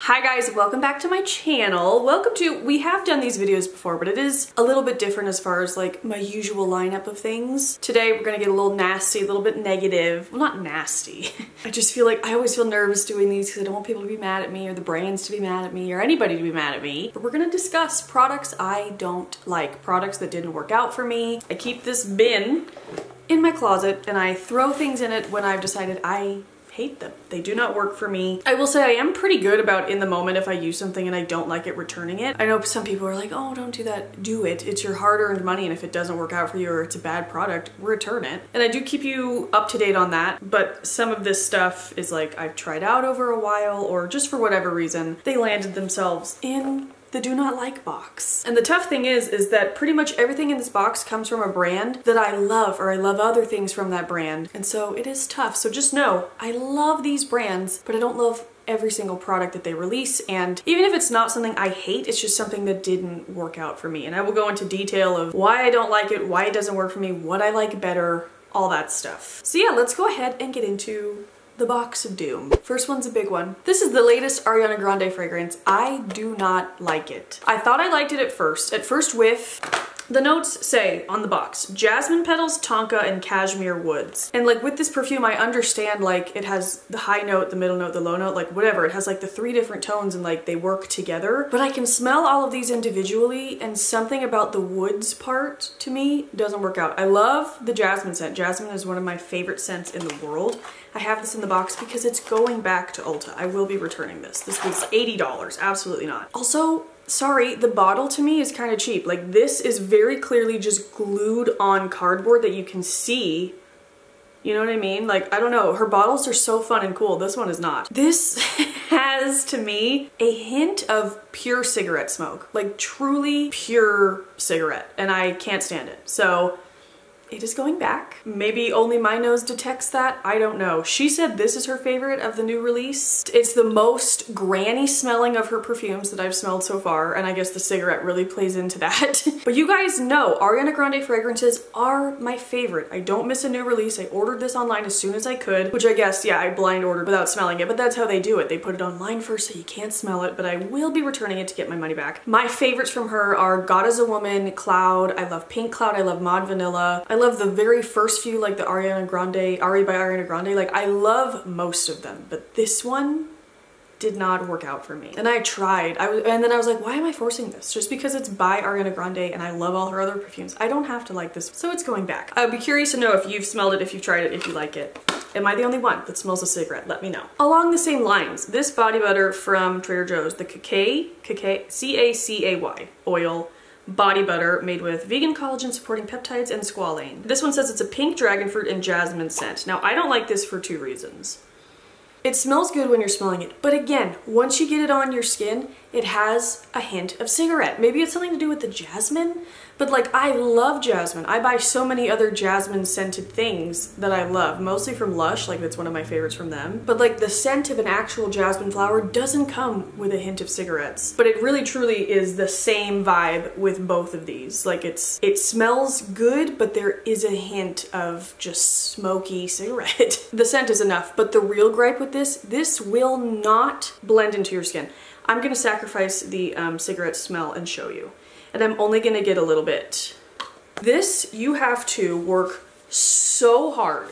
Hi guys, welcome back to my channel. We have done these videos before, but it is a little bit different as far as like my usual lineup of things. Today we're gonna get a little nasty, a little bit negative. Well, not nasty. I just feel like I always feel nervous doing these because I don't want people to be mad at me or the brands to be mad at me or anybody to be mad at me. But we're gonna discuss products I don't like, products that didn't work out for me. I keep this bin in my closet and I throw things in it when I've decided I hate them. They do not work for me. I will say I am pretty good about in the moment if I use something and I don't like it, returning it. I know some people are like, oh, don't do that. Do it. It's your hard-earned money, and if it doesn't work out for you or it's a bad product, return it. And I do keep you up to date on that, but some of this stuff is like I've tried out over a while or just for whatever reason, they landed themselves in the do not like box. And the tough thing is that pretty much everything in this box comes from a brand that I love, or I love other things from that brand. And so it is tough. So just know, I love these brands, but I don't love every single product that they release. And even if it's not something I hate, it's just something that didn't work out for me. And I will go into detail of why I don't like it, why it doesn't work for me, what I like better, all that stuff. So yeah, let's go ahead and get into the box of doom. First one's a big one. This is the latest Ariana Grande fragrance. I do not like it. I thought I liked it at first. At first whiff, the notes say on the box, jasmine petals, tonka, and cashmere woods. And like with this perfume, I understand like it has the high note, the middle note, the low note, like whatever. It has like the 3 different tones and like they work together. But I can smell all of these individually and something about the woods part to me doesn't work out. I love the jasmine scent. Jasmine is one of my favorite scents in the world. I have this in the box because it's going back to Ulta. I will be returning this. This was $80, absolutely not. Also, sorry, the bottle to me is kind of cheap. Like this is very clearly just glued on cardboard that you can see. You know what I mean? Like, I don't know, her bottles are so fun and cool. This one is not. This has, to me, a hint of pure cigarette smoke. Like truly pure cigarette. And I can't stand it. So it is going back. Maybe only my nose detects that. I don't know. She said this is her favorite of the new release. It's the most granny smelling of her perfumes that I've smelled so far, and I guess the cigarette really plays into that. But you guys know Ariana Grande fragrances are my favorite. I don't miss a new release. I ordered this online as soon as I could, which I guess, yeah, I blind ordered without smelling it, but that's how they do it. They put it online first so you can't smell it, but I will be returning it to get my money back. My favorites from her are God is a Woman, Cloud. I love Pink Cloud. I love Mod Vanilla. I love the very first few, like the Ariana Grande, Ari by Ariana Grande. Like I love most of them, but this one did not work out for me. And I tried. And then I was like, why am I forcing this? Just because it's by Ariana Grande and I love all her other perfumes. I don't have to like this. So it's going back. I would be curious to know if you've smelled it, if you've tried it, if you like it. Am I the only one that smells a cigarette? Let me know. Along the same lines, this body butter from Trader Joe's, the C-A-C-A-Y oil body butter made with vegan collagen supporting peptides and squalane. This one says it's a pink dragon fruit and jasmine scent. Now I don't like this for 2 reasons. It smells good when you're smelling it, but again, once you get it on your skin, it has a hint of cigarette. Maybe it's something to do with the jasmine, but like I love jasmine. I buy so many other jasmine scented things that I love, mostly from Lush, like that's one of my favorites from them. But like the scent of an actual jasmine flower doesn't come with a hint of cigarettes. But it really truly is the same vibe with both of these. Like it smells good, but there is a hint of just smoky cigarette. The scent is enough, but the real gripe with this will not blend into your skin. I'm gonna sacrifice the cigarette smell and show you. And I'm only gonna get a little bit. This, you have to work so hard.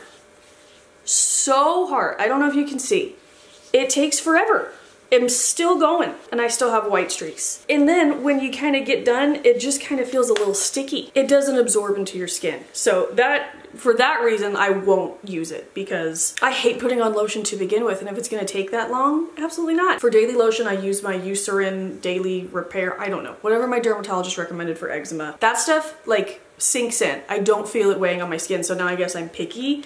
So hard. I don't know if you can see. It takes forever. I'm still going and I still have white streaks. And then when you kind of get done, it just kind of feels a little sticky. It doesn't absorb into your skin. So for that reason, I won't use it because I hate putting on lotion to begin with. And if it's gonna take that long, absolutely not. For daily lotion, I use my Eucerin Daily Repair. I don't know, whatever my dermatologist recommended for eczema. That stuff like sinks in. I don't feel it weighing on my skin. So now I guess I'm picky.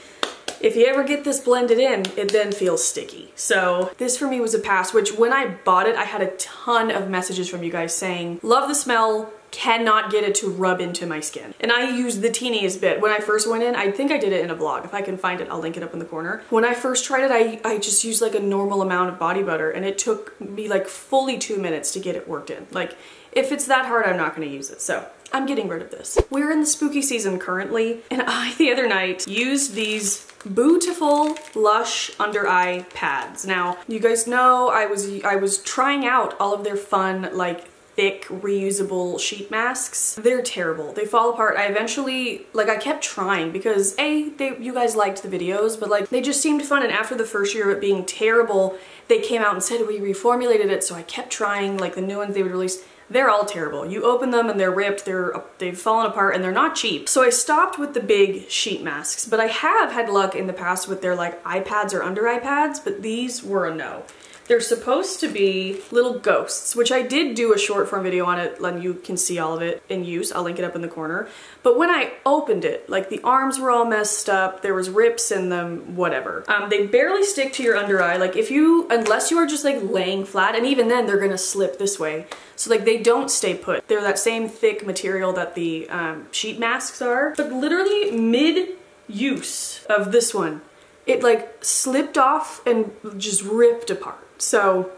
If you ever get this blended in, it then feels sticky. So this for me was a pass, which when I bought it, I had a ton of messages from you guys saying, love the smell, cannot get it to rub into my skin. And I used the teeniest bit. When I first went in, I think I did it in a vlog. If I can find it, I'll link it up in the corner. When I first tried it, I just used like a normal amount of body butter and it took me like fully 2 minutes to get it worked in. Like if it's that hard, I'm not gonna use it. So I'm getting rid of this. We're in the spooky season currently, and I, the other night, used these beautiful Lush under eye pads. Now, you guys know I was trying out all of their fun, like, thick reusable sheet masks. They're terrible. They fall apart. I eventually, like, I kept trying because you guys liked the videos, but like they just seemed fun, and after the first year of it being terrible, they came out and said we reformulated it, so I kept trying. Like the new ones they would release, they're all terrible. You open them and they're ripped, they've fallen apart, and they're not cheap. So I stopped with the big sheet masks, but I have had luck in the past with their like iPads or under eye pads, but these were a no. They're supposed to be little ghosts, which I did do a short form video on it, and you can see all of it in use. I'll link it up in the corner. But when I opened it, like the arms were all messed up, there was rips in them, whatever. They barely stick to your under eye. Like unless you are just like laying flat, and even then they're gonna slip this way. So like they don't stay put. They're that same thick material that the sheet masks are. But literally mid-use of this one, it like slipped off and just ripped apart. So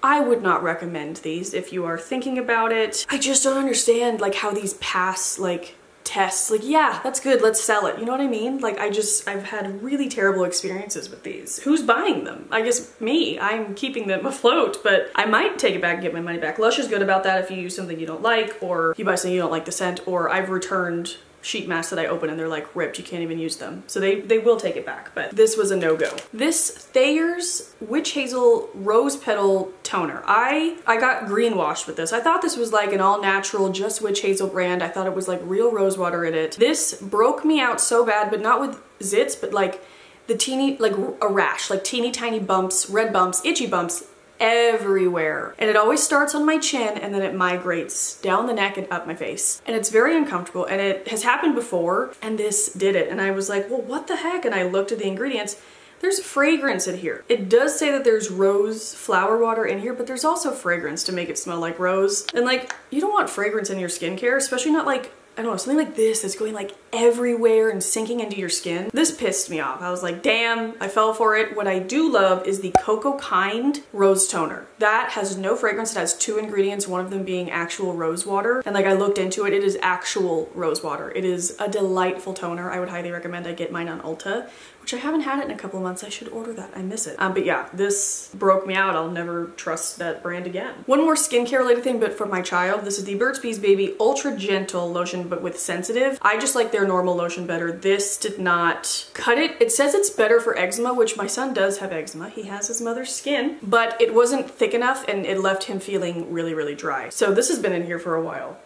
I would not recommend these if you are thinking about it. I just don't understand like how these pass like tests. Like, yeah, that's good, let's sell it. You know what I mean? Like I've had really terrible experiences with these. Who's buying them? I guess me. I'm keeping them afloat, but I might take it back and get my money back. Lush is good about that if you use something you don't like, or you buy something you don't like the scent, or I've returned sheet masks that I open and they're like ripped, you can't even use them. So they will take it back, but this was a no-go. This Thayer's Witch Hazel Rose Petal Toner. I got greenwashed with this. I thought this was like an all-natural, just witch hazel brand. I thought it was like real rose water in it. This broke me out so bad, but not with zits, but like the teeny, like a rash, like teeny tiny bumps, red bumps, itchy bumps, everywhere. And it always starts on my chin and then it migrates down the neck and up my face. And it's very uncomfortable, and it has happened before, and this did it. And I was like, well, what the heck? And I looked at the ingredients. There's fragrance in here. It does say that there's rose flower water in here, but there's also fragrance to make it smell like rose. And like, you don't want fragrance in your skincare, especially not like, I don't know, something like this that's going like everywhere and sinking into your skin. This pissed me off. I was like, damn, I fell for it. What I do love is the Cocoa Kind Rose Toner. That has no fragrance. It has 2 ingredients, one of them being actual rose water. And like I looked into it, it is actual rose water. It is a delightful toner. I would highly recommend I get mine on Ulta, which I haven't had it in a couple of months. I should order that. I miss it. But yeah, this broke me out. I'll never trust that brand again. One more skincare related thing, but for my child. This is the Burt's Bees Baby Ultra Gentle Lotion, but with sensitive. I just like their normal lotion better. This did not cut it. It says it's better for eczema, which my son does have eczema. He has his mother's skin, but it wasn't thick enough and it left him feeling really, really dry. So this has been in here for a while.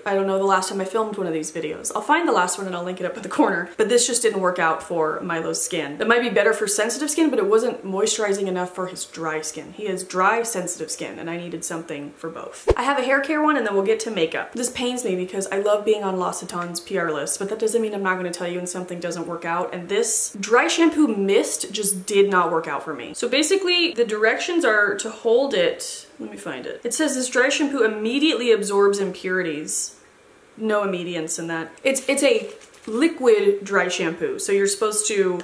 I don't know the last time I filmed one of these videos. I'll find the last one and I'll link it up in the corner, but this just didn't work out for Milo's skin. It might be better for sensitive skin, but it wasn't moisturizing enough for his dry skin. He has dry, sensitive skin, and I needed something for both. I have a hair care one, and then we'll get to makeup. This pains me because I love being on L'Occitane's PR list, but that doesn't mean I'm not gonna tell you when something doesn't work out, and this dry shampoo mist just did not work out for me. So basically, the directions are to hold it. Let me find it. It says this dry shampoo immediately absorbs impurities. No immediance in that. It's a liquid dry shampoo, so you're supposed to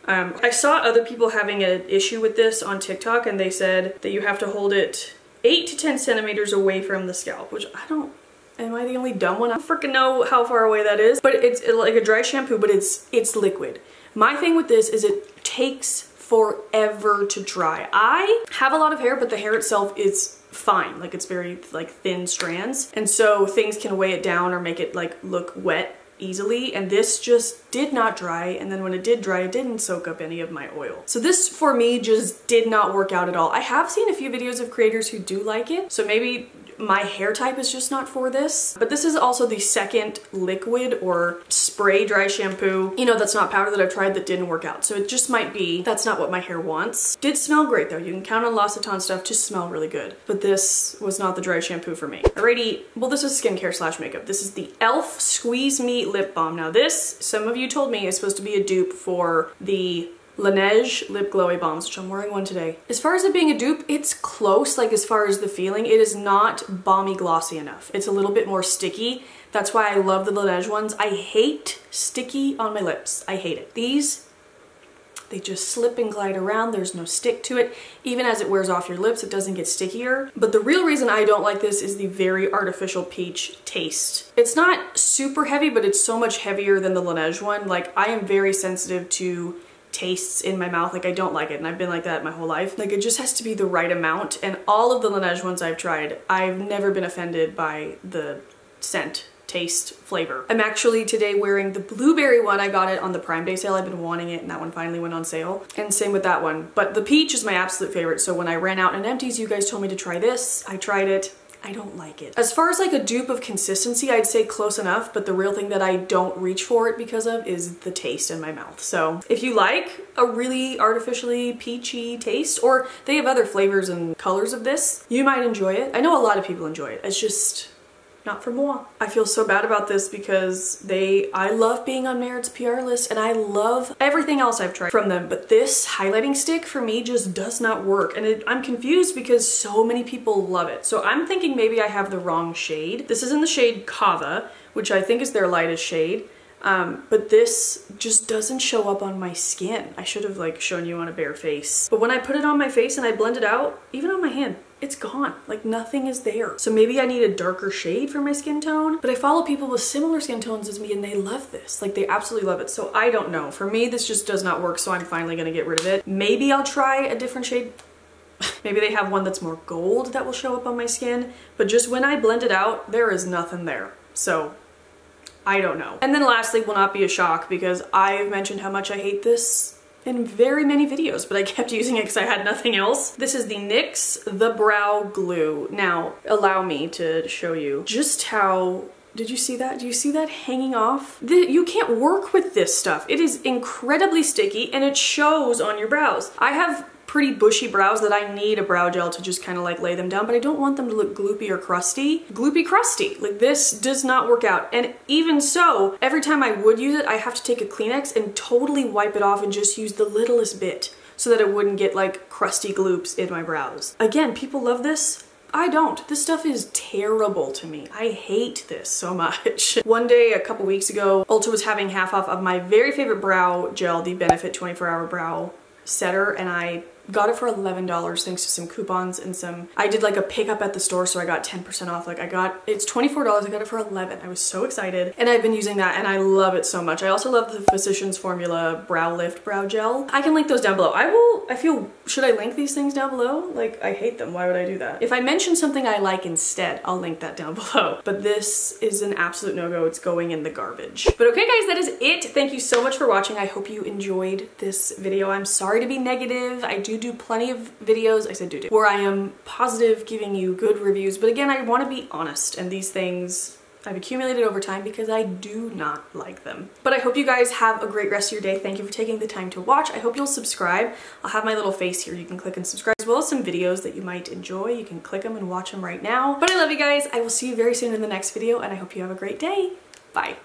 I saw other people having an issue with this on TikTok, and they said that you have to hold it 8 to 10 centimeters away from the scalp, which I don't, am I the only dumb one? I don't freaking know how far away that is, but it's like a dry shampoo, but it's liquid. My thing with this is it takes forever to dry. I have a lot of hair, but the hair itself is fine. Like, it's very like thin strands, and so things can weigh it down or make it like look wet easily, and this just did not dry, and then when it did dry, it didn't soak up any of my oil. So this for me just did not work out at all. I have seen a few videos of creators who do like it, so maybe my hair type is just not for this. But this is also the second liquid or spray dry shampoo, you know, that's not powder, that I've tried that didn't work out. So it just might be that's not what my hair wants. Did smell great though. You can count on L'Occitane stuff to smell really good. But this was not the dry shampoo for me. Alrighty, well, this is skincare slash makeup. This is the e.l.f. Squeeze Me Lip Balm. Now this, some of you told me, is supposed to be a dupe for the Laneige Lip Glowy Bombs, which I'm wearing one today. As far as it being a dupe, it's close, like as far as the feeling. It is not balmy glossy enough. It's a little bit more sticky. That's why I love the Laneige ones. I hate sticky on my lips. I hate it. These, They just slip and glide around. There's no stick to it. Even as it wears off your lips, it doesn't get stickier. But the real reason I don't like this is the very artificial peach taste. It's not super heavy, but it's so much heavier than the Laneige one. Like, I am very sensitive to tastes in my mouth. Like, I don't like it, and I've been like that my whole life. Like, it just has to be the right amount, and all of the Laneige ones I've tried, I've never been offended by the scent, taste, flavor. I'm actually today wearing the blueberry one. I got it on the Prime Day sale. I've been wanting it, and that one finally went on sale. And same with that one. But the peach is my absolute favorite, so when I ran out in empties, you guys told me to try this. I tried it. I don't like it. As far as like a dupe of consistency, I'd say close enough, but the real thing that I don't reach for it because of is the taste in my mouth. So if you like a really artificially peachy taste, or they have other flavors and colors of this, you might enjoy it. I know a lot of people enjoy it. It's just not for moi. I feel so bad about this because I love being on Merit's PR list, and I love everything else I've tried from them, but this highlighting stick for me just does not work, and I'm confused because so many people love it. So I'm thinking maybe I have the wrong shade. This is in the shade Kava, which I think is their lightest shade. But this just doesn't show up on my skin. I should have like shown you on a bare face. But when I put it on my face and I blend it out, even on my hand, it's gone. Like, nothing is there. So maybe I need a darker shade for my skin tone, but I follow people with similar skin tones as me and they love this. Like, they absolutely love it. So I don't know. For me, this just does not work, so I'm finally gonna get rid of it. Maybe I'll try a different shade. Maybe they have one that's more gold that will show up on my skin, but just when I blend it out, there is nothing there. So I don't know. And then lastly will not be a shock because I've mentioned how much I hate this in very many videos, but I kept using it because I had nothing else. This is the NYX The Brow Glue. Now, allow me to show you just how, did you see that? Do you see that hanging off? You can't work with this stuff. It is incredibly sticky and it shows on your brows. I have pretty bushy brows that I need a brow gel to just kind of like lay them down, but I don't want them to look gloopy or crusty. Gloopy crusty. Like, this does not work out. And even so, every time I would use it, I have to take a Kleenex and totally wipe it off and just use the littlest bit so that it wouldn't get like crusty gloops in my brows. Again, people love this. I don't. This stuff is terrible to me. I hate this so much. One day, a couple weeks ago, Ulta was having half off of my very favorite brow gel, the Benefit 24-Hour Brow Setter, and I got it for $11 thanks to some coupons and I did like a pickup at the store, so I got 10% off. Like, it's $24, I got it for $11. I was so excited, and I've been using that and I love it so much. I also love the Physicians Formula Brow Lift Brow Gel. I can link those down below. Should I link these things down below? Like, I hate them. Why would I do that? If I mention something I like instead, I'll link that down below. But this is an absolute no-go. It's going in the garbage. But okay guys, that is it. Thank you so much for watching. I hope you enjoyed this video. I'm sorry to be negative. I do plenty of videos, I said do, where I am positive, giving you good reviews, but again, I want to be honest, and these things I've accumulated over time because I do not like them. But I hope you guys have a great rest of your day. Thank you for taking the time to watch. I hope you'll subscribe. I'll have my little face here. You can click and subscribe, as well as some videos that you might enjoy. You can click them and watch them right now. But I love you guys. I will see you very soon in the next video, and I hope you have a great day. Bye.